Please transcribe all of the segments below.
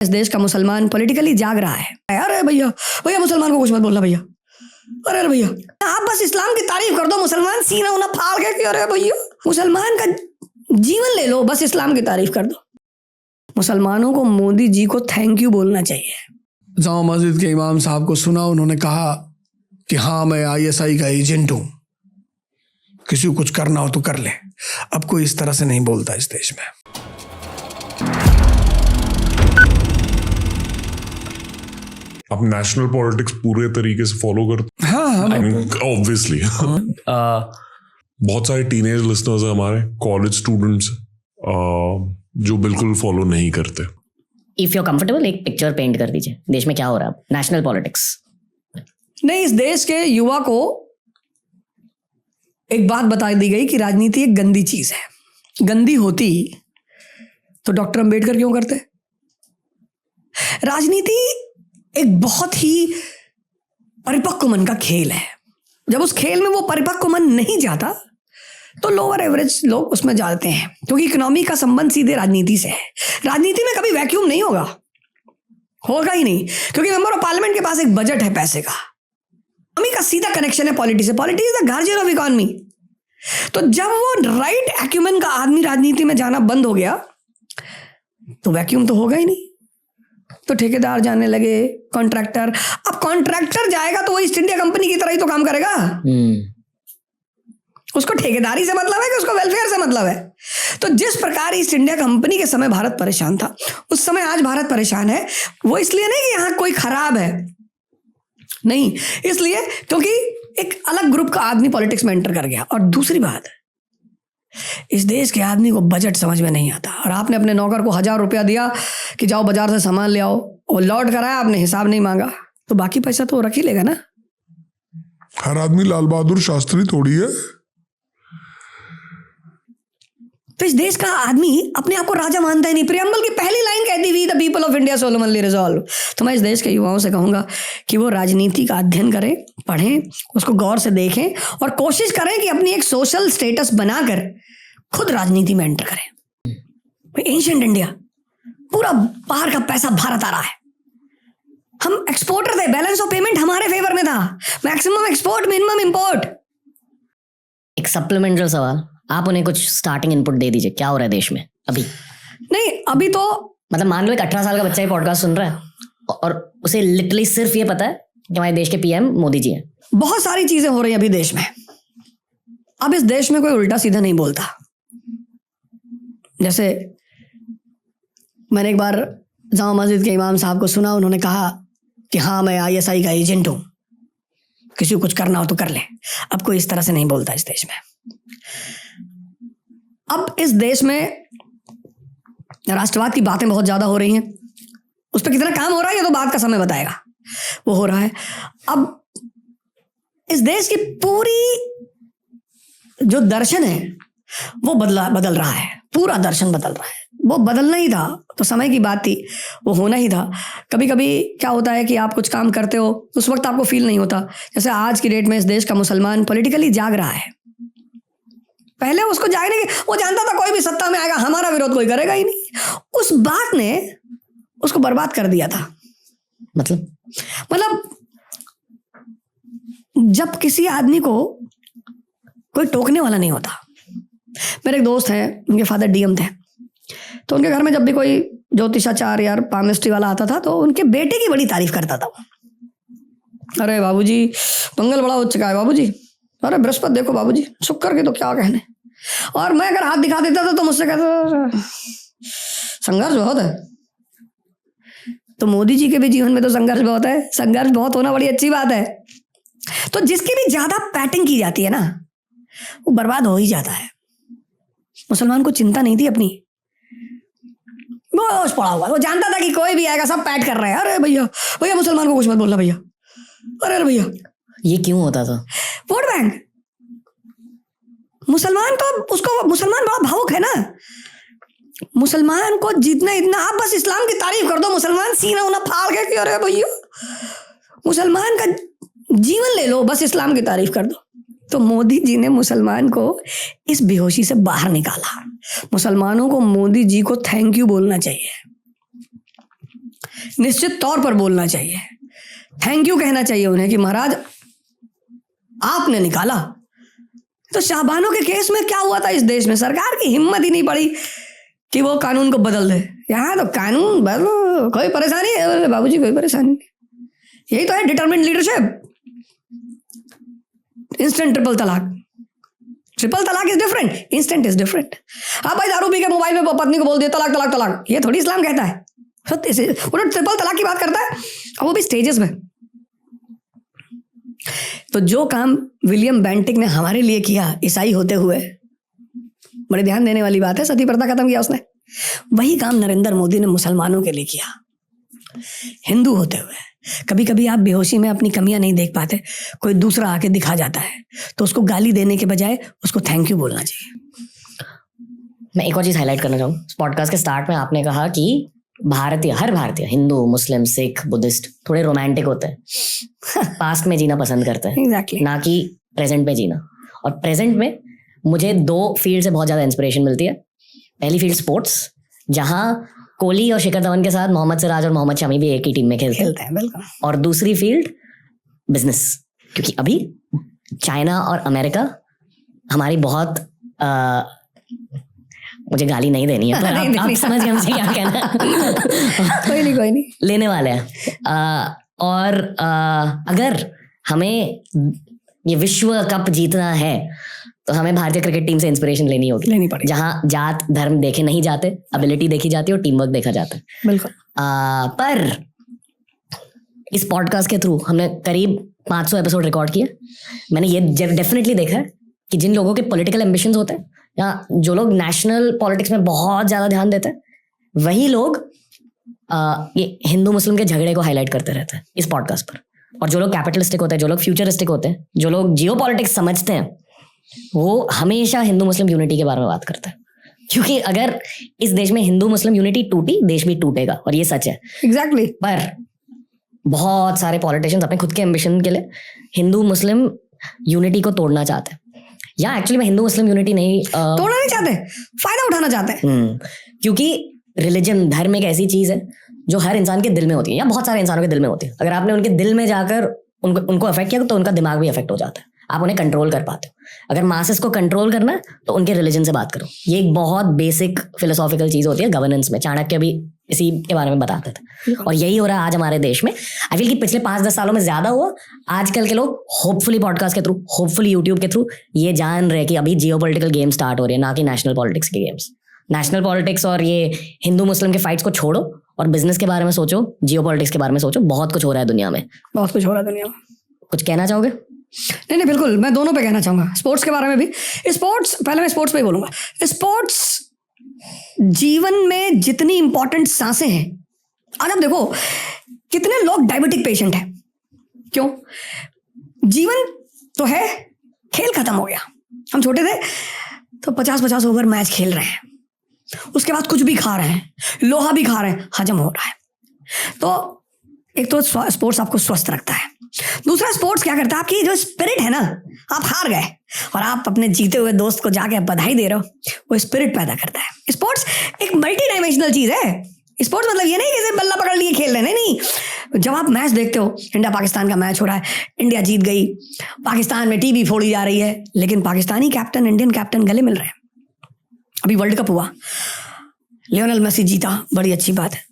इस देश का मुसलमान पॉलिटिकली जाग रहा है। अरे भैया भैया मुसलमान को कुछ मत बोलना भैया। अरे भैया आप बस इस्लाम की तारीफ कर दो, मुसलमान सीना उन्हें फाड़ के कि अरे भैया मुसलमान का जीवन ले लो, बस इस्लाम की तारीफ कर दो। मुसलमानों को मोदी जी को थैंक यू बोलना चाहिए। जामा मस्जिद के इमाम साहब को सुना, उन्होंने कहा कि हाँ मैं आईएसआई का एजेंट हूं, किसी को कुछ करना हो तो कर ले। अब कोई इस तरह से नहीं बोलता इस देश में। आप नेशनल पॉलिटिक्स पूरे तरीके से फॉलो करते? हाँ ऑब्वियसली बहुत सारे टीनेज लिसनर्स हैं हमारे, कॉलेज स्टूडेंट्स जो बिल्कुल फॉलो नहीं करते। इफ यू कंफर्टेबल एक पिक्चर पेंट कर दीजिए, देश में क्या हो रहा है नेशनल पॉलिटिक्स। नहीं, इस देश के युवा को एक बात बता दी गई कि राजनीति एक गंदी चीज है। गंदी होती तो डॉक्टर अंबेडकर क्यों करते? राजनीति एक बहुत ही परिपक्व मन का खेल है। जब उस खेल में वो परिपक्व मन नहीं जाता तो लोअर एवरेज लोग उसमें जाते हैं, क्योंकि इकोनॉमी का संबंध सीधे राजनीति से है। राजनीति में कभी वैक्यूम नहीं होगा ही नहीं, क्योंकि मेंबर ऑफ पार्लियामेंट के पास एक बजट है पैसे का। इकोनॉमी का सीधा कनेक्शन है पॉलिटिक्स से। Politics is the guardian of economy. तो जब वो राइट एक्यूमेन का आदमी राजनीति में जाना बंद हो गया तो वैक्यूम तो होगा ही नहीं। तो ठेकेदार जाने लगे, कॉन्ट्रैक्टर। अब कॉन्ट्रैक्टर जाएगा तो वो ईस्ट इंडिया कंपनी की तरह ही तो काम करेगा। उसको ठेकेदारी से मतलब है कि उसको वेलफेयर से मतलब है। तो जिस प्रकार ईस्ट इंडिया कंपनी के समय भारत परेशान था, उस समय आज भारत परेशान है। वो इसलिए नहीं कि यहां कोई खराब है, नहीं, इसलिए क्योंकि एक अलग ग्रुप का आदमी पॉलिटिक्स में एंटर कर गया। और दूसरी बात, इस देश के आदमी को बजट समझ में नहीं आता। और आपने अपने नौकर को 1000 रुपया दिया कि जाओ बाजार से सामान ले आओ, और लौट कर आया, आपने हिसाब नहीं मांगा, तो बाकी पैसा तो रख ही लेगा ना। हर आदमी लाल बहादुर शास्त्री थोड़ी है। तो इस देश का आदमी अपने आप को राजा मानता ही नहीं। प्रियम्बल की पहली लाइन कहती हुई the people of India solemnly resolve. तो मैं इस देश के युवाओं से कहूंगा कि वो राजनीति का अध्ययन करें, पढ़ें, उसको गौर से देखें और कोशिश करें कि अपनी एक सोशल स्टेटस बनाकर खुद राजनीति में एंटर करें। एंशिएंट इंडिया, पूरा बाहर का पैसा भारत आ रहा है। हम एक्सपोर्टर थे, बैलेंस ऑफ पेमेंट हमारे फेवर में था। Maximum export, minimum import. एक सप्लीमेंटल सवाल, आप उन्हें कुछ स्टार्टिंग इनपुट दे दीजिए, क्या हो रहा है देश में अभी? नहीं, अभी तो मतलब मान लो एक 18 साल का बच्चा ही पॉडकास्ट सुन रहा है और उसे लिटरली सिर्फ ये पता है कि हमारे देश के पीएम मोदी जी हैं। बहुत सारी चीजें हो रही हैं अभी देश में। अब इस देश में कोई उल्टा सीधा नहीं बोलता। जैसे मैंने एक बार जामा मस्जिद के इमाम साहब को सुना, उन्होंने कहा कि हाँ मैं आईएसआई का एजेंट हूं, किसी को कुछ करना हो तो कर ले। अब कोई इस तरह से नहीं बोलता इस देश में। अब इस देश में राष्ट्रवाद की बातें बहुत ज्यादा हो रही हैं। उस पर कितना काम हो रहा है ये तो बाद का समय बताएगा। वो हो रहा है। अब इस देश की पूरी जो दर्शन है वो बदल रहा है। पूरा दर्शन बदल रहा है। वो बदलना ही था तो समय की बात थी, वो होना ही था। कभी कभी क्या होता है कि आप कुछ काम करते हो उस वक्त आपको फील नहीं होता। जैसे आज की डेट में इस देश का मुसलमान पॉलिटिकली जाग रहा है। पहले उसको जागने की, वो जानता था कोई भी सत्ता में आएगा हमारा विरोध कोई करेगा ही नहीं। उस बात ने उसको बर्बाद कर दिया था। मतलब जब किसी आदमी को कोई टोकने वाला नहीं होता। मेरे एक दोस्त हैं, उनके फादर डीएम थे, तो उनके घर में जब भी कोई ज्योतिषाचार्य या पामिस्ट्री वाला आता था तो उनके बेटे की बड़ी तारीफ करता था वो। अरे बाबूजी मंगल बड़ा हो चुका है बाबूजी, अरे बृहस्पति देखो बाबूजी, शुक्र के तो क्या कहने। और मैं अगर हाथ दिखा देता था तो मुझसे कहता संघर्ष बहुत है। तो मोदी जी के भी जीवन में तो संघर्ष बहुत है। संघर्ष बहुत होना बड़ी अच्छी बात है। तो जिसकी भी ज्यादा पैटिंग की जाती है ना वो बर्बाद हो ही जाता है। मुसलमान को चिंता नहीं थी अपनी, बहुत पड़ा हुआ। वो जानता था कि कोई भी आएगा सब पैट कर रहे हैं। अरे भैया भैया मुसलमान को कुछ मत बोलना भैया। अरे भैया ये क्यों होता था? Vote bank. मुसलमान तो उसको, मुसलमान बड़ा भावुक है ना। मुसलमान को जितना इतना आप बस इस्लाम की तारीफ कर दो, मुसलमान सीना उन्हें फाड़ के कि अरे भैया मुसलमान का जीवन ले लो, बस इस्लाम की तारीफ कर दो। तो मोदी जी ने मुसलमान को इस बेहोशी से बाहर निकाला। मुसलमानों को मोदी जी को थैंक यू बोलना चाहिए। निश्चित तौर पर बोलना चाहिए, थैंक यू कहना चाहिए उन्हें कि महाराज आपने निकाला। तो शाहबानो के केस में क्या हुआ था इस देश में? सरकार की हिम्मत ही नहीं पड़ी कि वो कानून को बदल दे। यहाँ तो कानून बदलो, कोई परेशानी है बाबूजी, कोई परेशानी नहीं। यही तो है डिटरमिन्ड लीडरशिप। इंस्टेंट ट्रिपल तलाक is different, instant is different. आप भाई दारू पी के मोबाइल में पत्नी को बोल दिया तलाक तलाक तलाक, ये थोड़ी इस्लाम कहता है। वो ट्रिपल तलाक की बात करता है, और वो भी स्टेजेस में। तो जो काम विलियम बेंटिक ने हमारे लिए किया ईसाई होते हुए, बड़े ध्यान देने वाली बात है, सती प्रथा खत्म किया उसने, वही काम नरेंद्र मोदी ने मुसलमानों के लिए किया हिंदू होते हुए। कभी कभी आप बेहोशी में अपनी कमियां नहीं देख पाते, कोई दूसरा आके दिखा जाता है, तो उसको गाली देने के बजाय उसको थैंक यू बोलना चाहिए। मैं एक और चीज हाईलाइट करना चाहूँ। पॉडकास्ट के स्टार्ट में आपने कहा कि हर भारतीय, हिंदू, मुस्लिम, सिख, बुद्धिस्ट थोड़े रोमांटिक होते हैं, पास्ट में जीना पसंद करते हैं, Exactly. ना कि प्रेजेंट में जीना। और प्रेजेंट में मुझे 2 फील्ड से बहुत ज्यादा इंस्पिरेशन मिलती है। पहली फील्ड स्पोर्ट्स, जहां कोहली और शिखर धवन के साथ मोहम्मद सिराज और मोहम्मद शमी भी एक ही टीम में खेलते हैं। बिल्कुल। और दूसरी फील्ड बिजनेस, क्योंकि अभी चाइना और अमेरिका हमारी बहुत मुझे गाली नहीं देनी है, पर आप समझ गए मुझे क्या कहना है। कोई नहीं लेने वाले हैं। और अगर हमें ये विश्व कप जीतना है तो हमें भारतीय क्रिकेट टीम से इंस्पिरेशन लेनी पड़ेगी, जहां जात धर्म देखे नहीं जाते, एबिलिटी देखी जाती है और टीम वर्क देखा जाता है। बिल्कुल। पर इस पॉडकास्ट के थ्रू हमने करीब 500 एपिसोड रिकॉर्ड किए। मैंने ये डेफिनेटली देखा है कि जिन लोगों के पॉलिटिकल एम्बिशंस होते हैं, या जो लोग नेशनल पॉलिटिक्स में बहुत ज्यादा ध्यान देते हैं, वही लोग ये हिंदू मुस्लिम के झगड़े को हाईलाइट करते रहते हैं इस पॉडकास्ट पर। और जो लोग कैपिटलिस्टिक होते हैं, जो लोग फ्यूचरिस्टिक होते हैं, जो लोग जियो पॉलिटिक्स समझते हैं, वो हमेशा हिंदू मुस्लिम यूनिटी के बारे में बात करते हैं। क्योंकि अगर इस देश में हिंदू मुस्लिम यूनिटी टूटी, देश भी टूटेगा, और ये सच है। एग्जैक्टली। पर बहुत सारे पॉलिटिशियंस अपने खुद के एम्बिशन के लिए हिंदू मुस्लिम यूनिटी को तोड़ना चाहते हैं, या एक्चुअली में हिंदू मुस्लिम यूनिटी नहीं तोड़ना नहीं चाहते, फायदा उठाना चाहते हैं। क्योंकि रिलीजन, धर्म एक ऐसी चीज है जो हर इंसान के दिल में होती है, या बहुत सारे इंसानों के दिल में होती है। अगर आपने उनके दिल में जाकर उनको अफेक्ट किया तो उनका दिमाग भी अफेक्ट हो जाता है, आप उन्हें कंट्रोल कर पाते हो। अगर मासेस को कंट्रोल करना है तो उनके रिलीजन से बात करो। ये एक बहुत बेसिक फिलोसॉफिकल चीज होती है गवर्नेंस में। चाणक्य भी इसी के बारे में बताते थे, और यही हो रहा है आज हमारे देश में। आई फील कि पिछले 5-10 सालों में ज्यादा हुआ। आजकल के लोग होपफुली पॉडकास्ट के थ्रू, होपफुली यूट्यूब के थ्रू ये जान रहे कि अभी जियोपॉलिटिकल गेम स्टार्ट हो रहे हैं, ना कि नेशनल पॉलिटिक्स के गेम्स। नेशनल पॉलिटिक्स और ये हिंदू मुस्लिम के फाइट्स को छोड़ो और बिजनेस के बारे में सोचो, जियोपॉलिटिक्स के बारे में सोचो। बहुत कुछ हो रहा है दुनिया में, बहुत कुछ हो रहा है दुनिया में। कुछ कहना चाहोगे? नहीं, बिल्कुल, मैं दोनों पे कहना चाहूंगा, स्पोर्ट्स के बारे में भी। स्पोर्ट्स, पहले मैं स्पोर्ट्स पे ही बोलूंगा। स्पोर्ट्स जीवन में जितनी इंपॉर्टेंट सांसें हैं, आज आप देखो कितने लोग डायबिटिक पेशेंट हैं। क्यों? जीवन तो है, खेल खत्म हो गया। हम छोटे थे तो 50-50 ओवर मैच खेल रहे हैं, उसके बाद कुछ भी खा रहे हैं, लोहा भी खा रहे हैं, हजम हो रहा है। तो एक तो स्पोर्ट्स आपको स्वस्थ रखता है, दूसरा स्पोर्ट्स क्या करता है, आपकी जो स्पिरिट है ना, आप हार गए और आप अपने जीते हुए दोस्त को जाके बधाई दे रहे हो, वो स्पिरिट पैदा करता है। स्पोर्ट्स एक मल्टी डायमेंशनल चीज है। स्पोर्ट्स मतलब ये नहीं कि सिर्फ बल्ला पकड़ लिए खेल रहे हैं, नहीं। जब आप मैच देखते हो, इंडिया पाकिस्तान का मैच हो रहा है, इंडिया जीत गई, पाकिस्तान में टीवी फोड़ी जा रही है, लेकिन पाकिस्तानी कैप्टन, इंडियन कैप्टन गले मिल रहे हैं। अभी वर्ल्ड कप हुआ, लियोनेल मेसी जीता, बड़ी अच्छी बात है,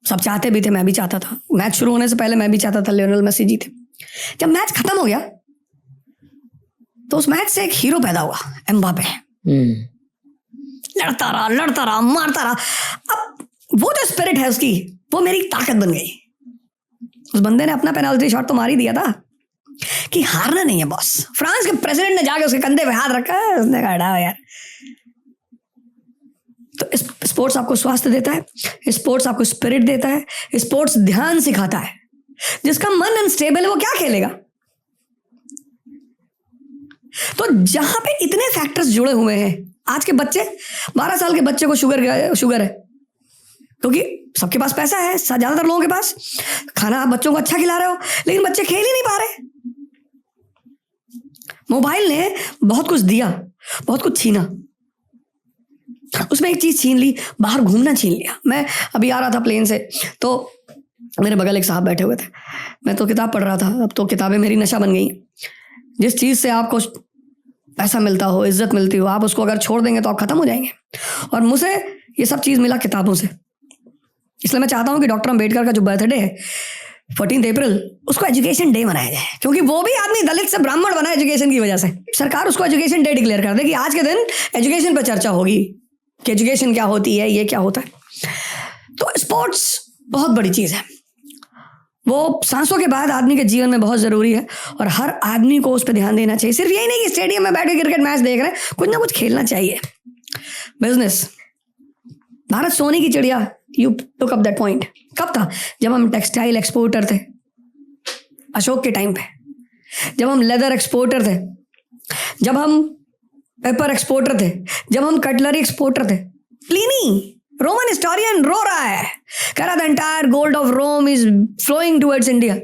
सब चाहते भी थे, मैं भी चाहता था। मैच शुरू होने से पहले मैं भी चाहता था लियोनेल मेसी जीते। जब मैच खत्म हो गया तो उस मैच से एक हीरो पैदा हुआ, एम्बापे। लड़ता रहा, मारता रहा। अब वो जो स्पिरिट है उसकी, वो मेरी ताकत बन गई। उस बंदे ने अपना पेनल्टी शॉट तो मार ही दिया था कि हारना नहीं है बॉस। फ्रांस के प्रेसिडेंट ने जाके उसके कंधे पे हाथ रखा, उसने कहा यार। तो स्पोर्ट्स आपको स्वास्थ्य देता है, स्पोर्ट्स आपको स्पिरिट देता है, स्पोर्ट्स ध्यान सिखाता है। जिसका मन अनस्टेबल है वो क्या खेलेगा? तो जहां पे इतने फैक्टर्स जुड़े हुए हैं, आज के बच्चे, 12 साल के बच्चे को शुगर है क्योंकि सबके पास पैसा है, ज्यादातर लोगों के पास। खाना आप बच्चों को अच्छा खिला रहे हो, लेकिन बच्चे खेल ही नहीं पा रहे। मोबाइल ने बहुत कुछ दिया, बहुत कुछ छीना। उसमें एक चीज छीन ली, बाहर घूमना छीन लिया। मैं अभी आ रहा था प्लेन से, तो मेरे बगल एक साहब बैठे हुए थे, मैं तो किताब पढ़ रहा था। अब तो किताबें मेरी नशा बन गई। जिस चीज से आपको पैसा मिलता हो, इज्जत मिलती हो, आप उसको अगर छोड़ देंगे तो आप खत्म हो जाएंगे। और मुझे ये सब चीज मिला किताबों से। इसलिए मैं चाहता हूँ कि डॉक्टर अम्बेडकर का जो बर्थडे है 14 अप्रैल, उसको एजुकेशन डे मनाया जाए, क्योंकि वो भी आदमी दलित से ब्राह्मण बना एजुकेशन की वजह से। सरकार उसको एजुकेशन डे डिक्लेयर कर दे कि आज के दिन एजुकेशन पर चर्चा होगी कि एजुकेशन क्या होती है, ये क्या होता है। तो स्पोर्ट्स बहुत बड़ी चीज है, वो सांसों के बाद आदमी के जीवन में बहुत जरूरी है, और हर आदमी को उस पर ध्यान देना चाहिए। सिर्फ यही नहीं कि स्टेडियम में बैठ के क्रिकेट मैच देख रहे हैं, कुछ ना कुछ खेलना चाहिए। बिजनेस, भारत सोने की चिड़िया, you took up that point. कब था? जब हम टेक्सटाइल एक्सपोर्टर थे, अशोक के टाइम पे, जब हम लेदर एक्सपोर्टर थे, जब हम पेपर एक्सपोर्टर थे, जब हम कटलरी एक्सपोर्टर थे। प्लिनी रोमन हिस्टोरियन रो रहा है, कह रहा the entire gold of Rome is flowing towards India.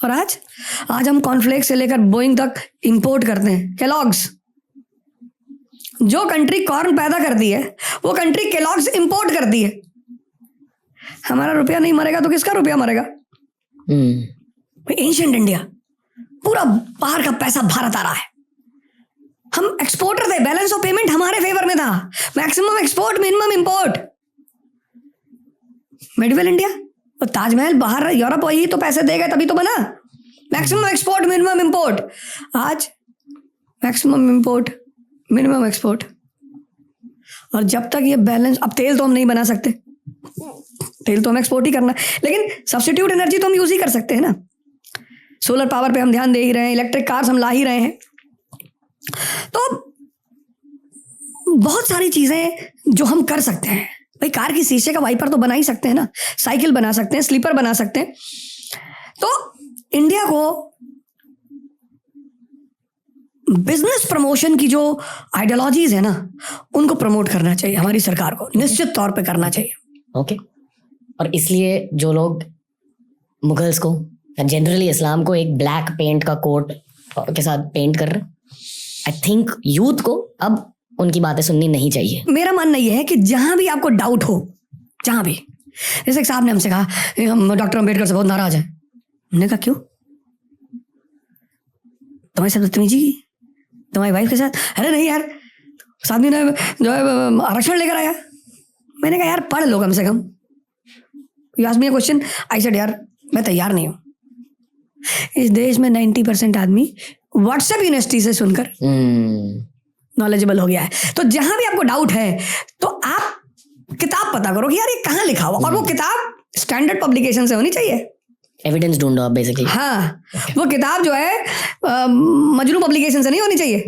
और आज हम कॉर्नफ्लेक्स से लेकर बोइंग तक इंपोर्ट करते हैं। केलॉग्स, जो कंट्री कॉर्न पैदा करती है वो कंट्री केलॉग्स इंपोर्ट करती है। हमारा रुपया नहीं मरेगा तो किसका रुपया मरेगा? एंशिएंट इंडिया, पूरा बाहर का पैसा भारत आ रहा है। हम एक्सपोर्टर थे, बैलेंस ऑफ पेमेंट हमारे फेवर में था, maximum export minimum import. Medieval India, तो ताजमहल बाहर यूरोप वही तो पैसे देगा तभी तो बना। मैक्सिमम एक्सपोर्ट मिनिमम इंपोर्ट, आज मैक्सिमम इंपोर्ट मिनिमम एक्सपोर्ट। और जब तक ये बैलेंस, अब तेल तो हम नहीं बना सकते, तेल तो हम एक्सपोर्ट ही करना, लेकिन सब्स्टिट्यूट एनर्जी तो हम यूज ही कर सकते हैं ना। सोलर पावर पे हम ध्यान दे ही रहे हैं, इलेक्ट्रिक कार्स हम ला ही रहे हैं। तो बहुत सारी चीजें जो हम कर सकते हैं। भाई कार की शीशे का वाइपर तो बना ही सकते हैं ना, साइकिल बना सकते हैं, स्लीपर बना सकते हैं। तो इंडिया को बिजनेस प्रमोशन की जो आइडियोलॉजीज है ना, उनको प्रमोट करना चाहिए हमारी सरकार को, निश्चित तौर पे करना चाहिए। ओके। और इसलिए जो लोग मुगल्स को या जनरली इस्लाम को एक ब्लैक पेंट का कोट के साथ पेंट कर रहे, आई थिंक यूथ को अब उनकी बातें सुननी नहीं चाहिए। मेरा मानना यह है कि जहां भी आपको डाउट हो, जहां भी, जैसे एक साहब ने हमसे कहा हम डॉक्टर अम्बेडकर से बहुत नाराज हैं। हमने कहा क्यों? तुम्हारी साथ बदतमीजी की तुम्हारी वाइफ के साथ? अरे नहीं यार, उस आदमी ने जो है आरक्षण लेकर आया। मैंने कहा यार पढ़ लो कम से कम। You ask me a question, I said यार मैं तैयार नहीं हूँ। इस देश में 90% आदमी व्हाट्सएप यूनिवर्सिटी से सुनकर नॉलेजेबल हो गया है। तो जहां भी आपको डाउट है तो आप किताब पता करो कि यार ये कहाँ लिखा हुआ, और वो किताब स्टैंडर्ड पब्लिकेशन से होनी चाहिए। एविडेंस ढूंढो आप बेसिकली। हाँ, वो किताब जो है मजनू पब्लिकेशन से नहीं होनी चाहिए।